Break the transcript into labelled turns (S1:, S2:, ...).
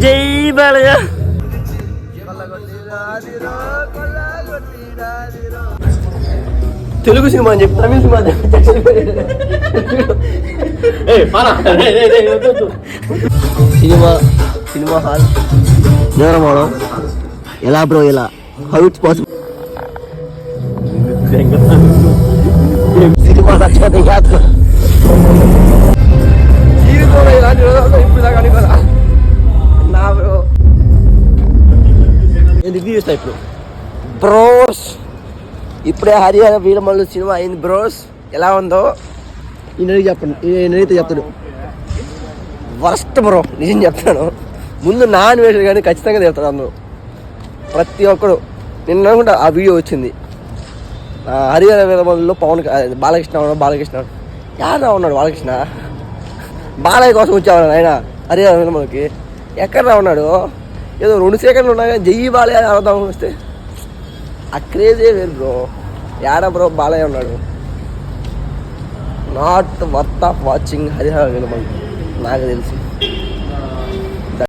S1: జై బాలయ్య. తెలుగు సినిమా అని చెప్పి తమిళ సినిమా సినిమా హాల్ నేరమోడం ఎలా బ్రో ఎలా హౌ ఇట్స్ పాసిబుల్ సినిమా నచ్చదు కాదు జీవితంలో ఇలాంటి రోజుల్లో ఇప్పుడు దాకా అనుకోరా నా బ్రో రివ్యూ ఇస్తా ఇప్పుడు బ్రోస్. ఇప్పుడే హరిహర వీరమల్లు సినిమా అయింది బ్రోస్. ఎలా ఉందో నేనైతే చెప్తాడు వరస్ట్ బ్రో, నిజం చెప్తాను. ముందు నాన్ వేసాడు కానీ ఖచ్చితంగా చెప్తాడు అందరూ ప్రతి ఒక్కడు. నిన్న అనుకుంటా ఆ వీడియో వచ్చింది హరిహర వీరమల్లులో బాలకృష్ణ యాదవ్ ఉన్నాడు. బాలకృష్ణ బాలయ్య కోసం వచ్చేవాడు ఆయన హరిహర వీరమల్లుకి. ఎక్కడ ఉన్నాడు? ఏదో 2 సెకండ్లు ఉన్నా కానీ జయ్యి బాలయ్య ఆడదాం వస్తే ఆ క్రేజే వేరు బ్రో. యాడ బ్రో బాలయ్య ఉన్నాడు. Not worth of watching Harihara Veeramallu నాకు తెలిసి.